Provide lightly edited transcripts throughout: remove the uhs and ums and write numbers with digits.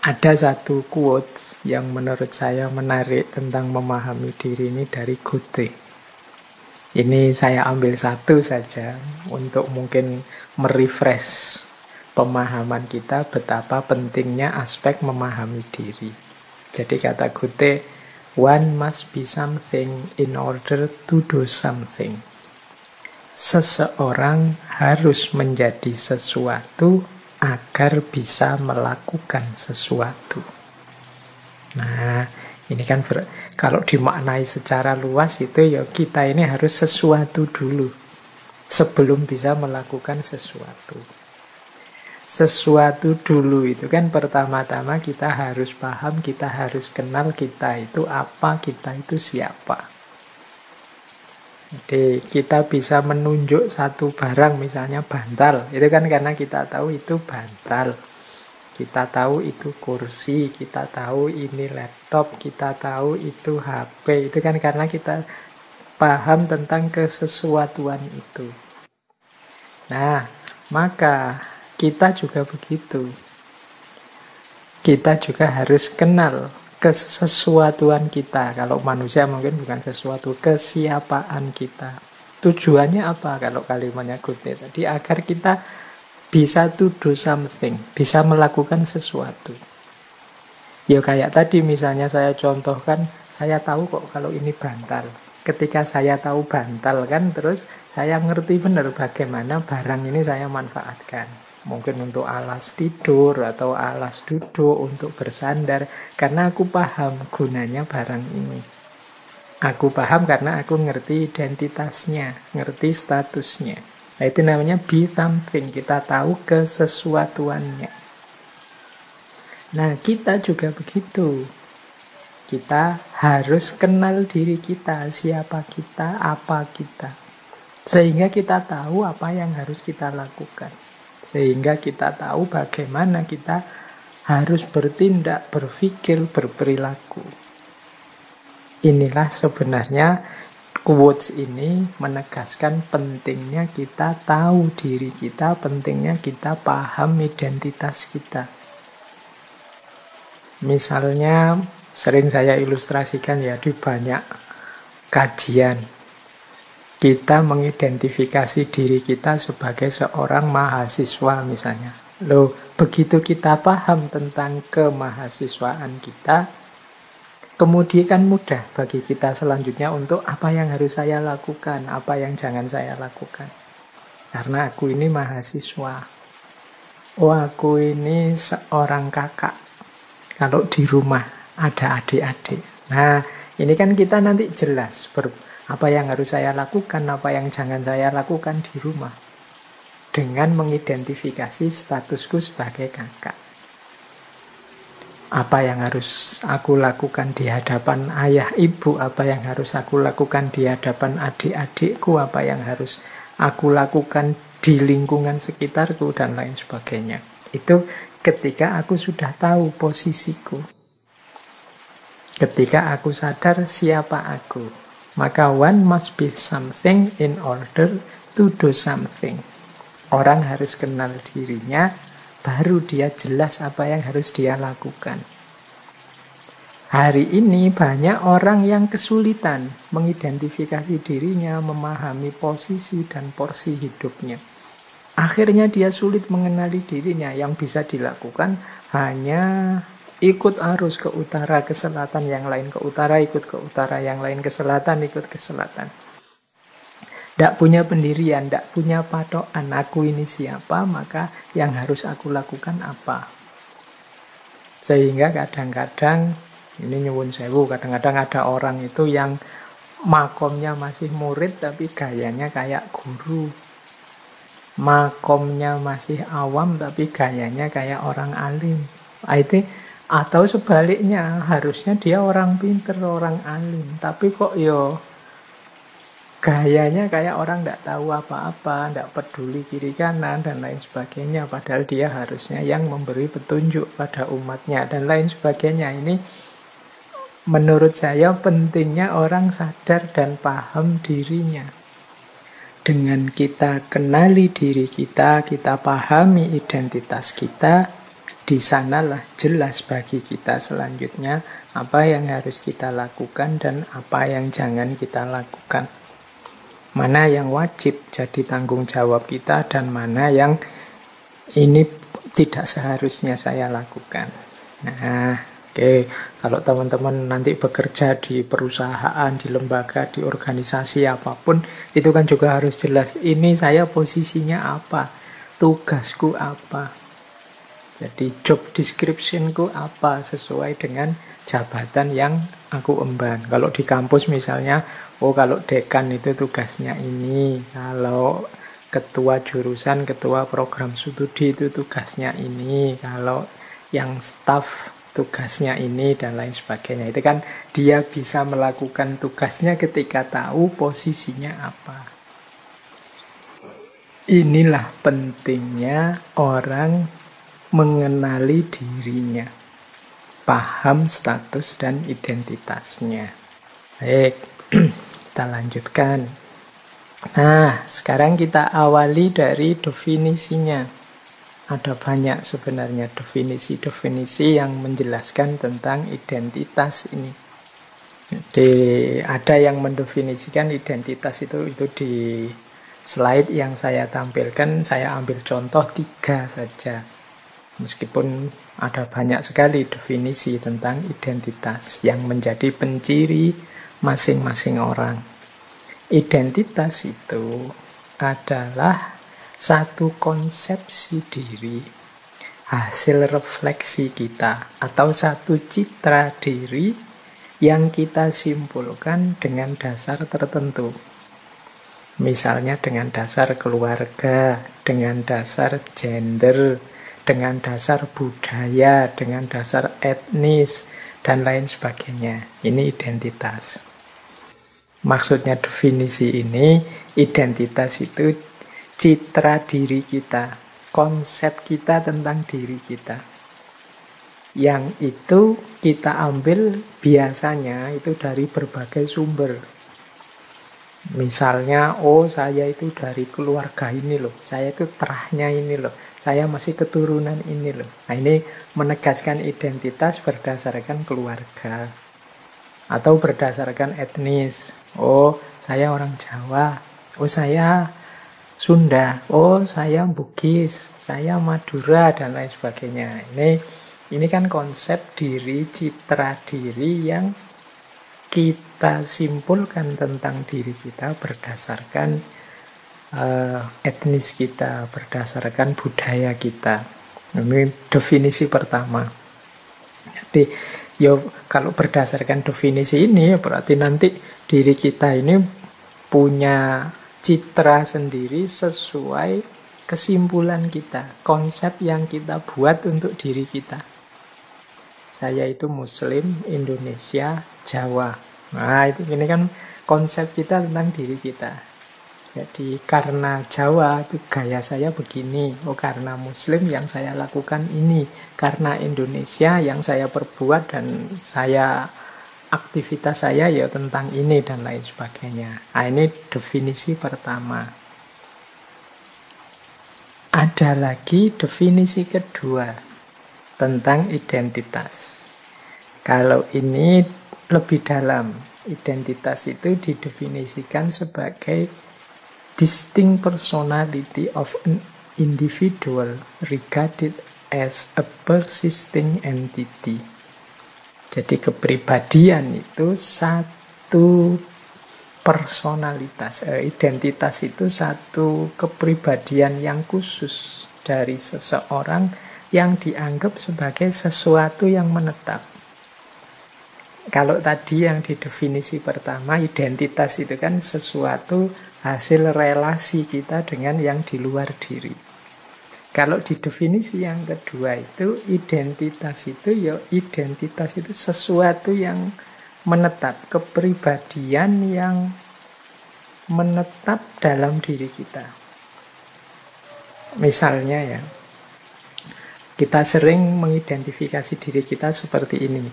Ada satu quotes yang menurut saya menarik tentang memahami diri ini dari Goethe. Ini saya ambil satu saja untuk mungkin merefresh pemahaman kita betapa pentingnya aspek memahami diri. Jadi kata Goethe, one must be something in order to do something. Seseorang harus menjadi sesuatu agar bisa melakukan sesuatu. Nah, ini kan kalau dimaknai secara luas itu ya kita ini harus sesuatu dulu sebelum bisa melakukan sesuatu. Sesuatu dulu itu kan pertama-tama kita harus paham, kita harus kenal kita itu apa, kita itu siapa. Jadi kita bisa menunjuk satu barang, misalnya bantal. Itu kan karena kita tahu itu bantal. Kita tahu itu kursi, kita tahu ini laptop, kita tahu itu HP. Itu kan karena kita paham tentang kesesuatuan itu. Nah, maka kita juga begitu. Kita juga harus kenal kesesuatuan kita. Kalau manusia mungkin bukan sesuatu, kesiapaan kita. Tujuannya apa kalau kalimatnya Goethe tadi? Agar kita bisa to do something, bisa melakukan sesuatu. Ya kayak tadi misalnya saya contohkan, saya tahu kok kalau ini bantal. Ketika saya tahu bantal kan, terus saya ngerti benar bagaimana barang ini saya manfaatkan. Mungkin untuk alas tidur atau alas duduk, untuk bersandar. Karena aku paham gunanya barang ini. Aku paham karena aku ngerti identitasnya, ngerti statusnya. Nah, itu namanya be something. Kita tahu kesesuatuannya. Nah, kita juga begitu. Kita harus kenal diri kita, siapa kita, apa kita. Sehingga kita tahu apa yang harus kita lakukan. Sehingga kita tahu bagaimana kita harus bertindak, berpikir, berperilaku. Inilah sebenarnya quotes ini menegaskan pentingnya kita tahu diri kita, pentingnya kita paham identitas kita. Misalnya, sering saya ilustrasikan ya di banyak kajian. Kita mengidentifikasi diri kita sebagai seorang mahasiswa misalnya. Loh, begitu kita paham tentang kemahasiswaan kita, kemudian kan mudah bagi kita selanjutnya untuk apa yang harus saya lakukan, apa yang jangan saya lakukan. Karena aku ini mahasiswa. Oh, aku ini seorang kakak. Kalau di rumah ada adik-adik. Nah, ini kan kita nanti jelas apa yang harus saya lakukan, apa yang jangan saya lakukan di rumah. Dengan mengidentifikasi statusku sebagai kakak. Apa yang harus aku lakukan di hadapan ayah ibu, apa yang harus aku lakukan di hadapan adik-adikku, apa yang harus aku lakukan di lingkungan sekitarku, dan lain sebagainya. Itu ketika aku sudah tahu posisiku. Ketika aku sadar siapa aku. Maka one must be something in order to do something. Orang harus kenal dirinya, baru dia jelas apa yang harus dia lakukan. Hari ini banyak orang yang kesulitan mengidentifikasi dirinya, memahami posisi dan porsi hidupnya. Akhirnya dia sulit mengenali dirinya. Yang bisa dilakukan hanya ikut arus ke utara, ke selatan, yang lain ke utara, ikut ke utara, yang lain ke selatan, ikut ke selatan. Tidak punya pendirian, tidak punya patokan. Aku ini siapa, maka yang harus aku lakukan apa. Sehingga kadang-kadang, ini nyuwun sewu, kadang-kadang ada orang itu yang makomnya masih murid, tapi gayanya kayak guru. Makomnya masih awam, tapi gayanya kayak orang alim. Atau sebaliknya, harusnya dia orang pinter, orang alim. Tapi kok gayanya kayak orang tidak tahu apa-apa, tidak peduli kiri kanan, dan lain sebagainya. Padahal dia harusnya yang memberi petunjuk pada umatnya, dan lain sebagainya. Ini menurut saya pentingnya orang sadar dan paham dirinya. Dengan kita kenali diri kita, kita pahami identitas kita, Di sanalah jelas bagi kita selanjutnya apa yang harus kita lakukan dan apa yang jangan kita lakukan. Mana yang wajib jadi tanggung jawab kita dan mana yang ini tidak seharusnya saya lakukan. Nah, oke. Kalau teman-teman nanti bekerja di perusahaan, di lembaga, di organisasi apapun, itu kan juga harus jelas. Ini saya posisinya apa, tugasku apa. Jadi job description-ku apa sesuai dengan jabatan yang aku emban. Kalau di kampus misalnya, kalau dekan itu tugasnya ini. Kalau ketua jurusan, ketua program studi itu tugasnya ini. Kalau yang staff tugasnya ini dan lain sebagainya. Itu kan dia bisa melakukan tugasnya ketika tahu posisinya apa. Inilah pentingnya orang mengenali dirinya, paham status dan identitasnya. Baik, kita lanjutkan. Nah, sekarang kita awali dari definisinya. Ada banyak sebenarnya definisi-definisi yang menjelaskan tentang identitas ini. Jadi ada yang mendefinisikan identitas itu di slide yang saya tampilkan, saya ambil contoh 3 saja. Meskipun ada banyak sekali definisi tentang identitas yang menjadi penciri masing-masing orang. Identitas itu adalah satu konsepsi diri, hasil refleksi kita, atau satu citra diri yang kita simpulkan dengan dasar tertentu. Misalnya dengan dasar keluarga, dengan dasar gender, dengan dasar budaya, dengan dasar etnis, dan lain sebagainya. Ini identitas. Maksudnya definisi ini, identitas itu citra diri kita, konsep kita tentang diri kita. Yang itu kita ambil biasanya itu dari berbagai sumber. Misalnya, saya itu dari keluarga ini loh, saya itu terahnya ini loh, saya masih keturunan ini loh. Nah, ini menegaskan identitas berdasarkan keluarga. Atau berdasarkan etnis. Saya orang Jawa. Saya Sunda. Saya Bugis. Saya Madura, dan lain sebagainya. Ini kan konsep diri, citra diri yang kita simpulkan tentang diri kita berdasarkan etnis kita, berdasarkan budaya kita. Ini definisi pertama. Jadi, kalau berdasarkan definisi ini, berarti nanti diri kita ini punya citra sendiri sesuai kesimpulan kita, konsep yang kita buat untuk diri kita. Saya itu Muslim, Indonesia, Jawa. Nah, ini kan konsep kita tentang diri kita. Jadi karena Jawa itu gaya saya begini. Karena Muslim yang saya lakukan ini. Karena Indonesia yang saya perbuat dan aktivitas saya ya tentang ini dan lain sebagainya. Nah, ini definisi pertama. Ada lagi definisi kedua tentang identitas. Kalau ini lebih dalam, identitas itu didefinisikan sebagai distinct personality of an individual regarded as a persisting entity. Jadi kepribadian itu satu personalitas, identitas itu satu kepribadian yang khusus dari seseorang yang dianggap sebagai sesuatu yang menetap. Kalau tadi yang di definisi pertama, identitas itu kan sesuatu hasil relasi kita dengan yang di luar diri. Kalau di definisi yang kedua itu, identitas itu sesuatu yang menetap, kepribadian yang menetap dalam diri kita. Misalnya ya, kita sering mengidentifikasi diri kita seperti ini.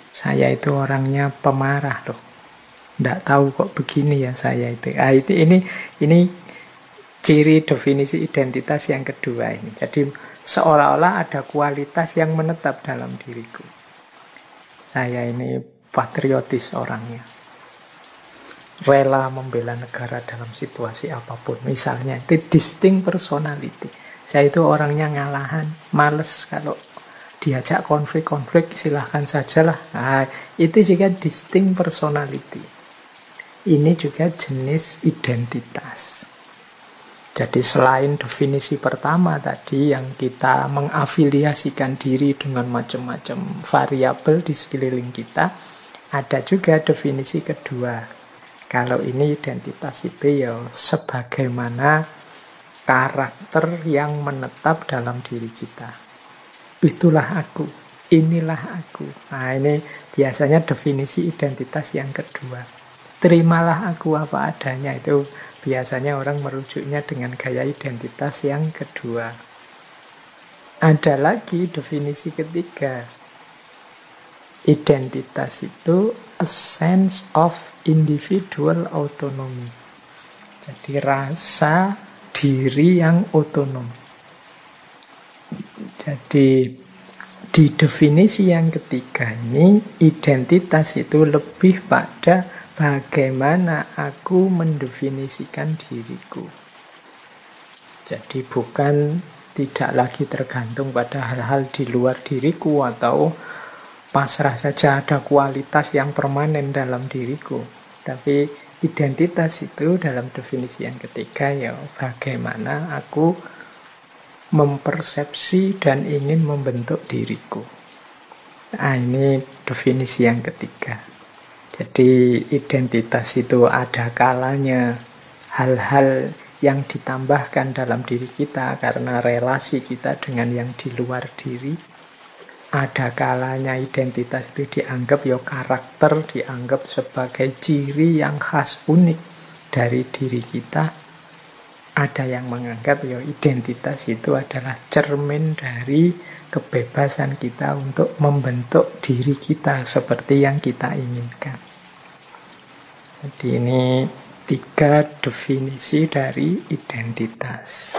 Saya itu orangnya pemarah loh. Nggak tahu kok begini ya saya itu. Ini ciri definisi identitas yang kedua ini. Jadi Seolah-olah ada kualitas yang menetap dalam diriku. Saya ini patriotis orangnya. Rela membela negara dalam situasi apapun. Misalnya, itu distinct personality. Saya itu orangnya ngalahan, males kalau diajak konflik-konflik, silahkan sajalah. Nah, itu juga distinct personality. Ini juga jenis identitas. Jadi selain definisi pertama tadi yang kita mengafiliasikan diri dengan macam-macam variabel di sekeliling kita, ada juga definisi kedua. Kalau ini identitas itu ya sebagaimana karakter yang menetap dalam diri kita. Itulah aku, inilah aku. Nah, ini biasanya definisi identitas yang kedua. Terimalah aku apa adanya, itu biasanya orang merujuknya dengan gaya identitas yang kedua. Ada lagi definisi ketiga. Identitas itu a sense of individual autonomy. Jadi rasa diri yang otonom. Jadi di definisi yang ketiga ini, identitas itu lebih pada bagaimana aku mendefinisikan diriku. Jadi bukan tidak lagi tergantung pada hal-hal di luar diriku atau pasrah saja ada kualitas yang permanen dalam diriku. Tapi identitas itu dalam definisi yang ketiga ya bagaimana aku mempersepsi dan ingin membentuk diriku. Nah, ini definisi yang ketiga. Jadi identitas itu ada kalanya hal-hal yang ditambahkan dalam diri kita karena relasi kita dengan yang di luar diri. Ada kalanya identitas itu dianggap ya karakter, dianggap sebagai ciri yang khas unik dari diri kita. Ada yang menganggap ya identitas itu adalah cermin dari kebebasan kita untuk membentuk diri kita seperti yang kita inginkan. Jadi ini 3 definisi dari identitas.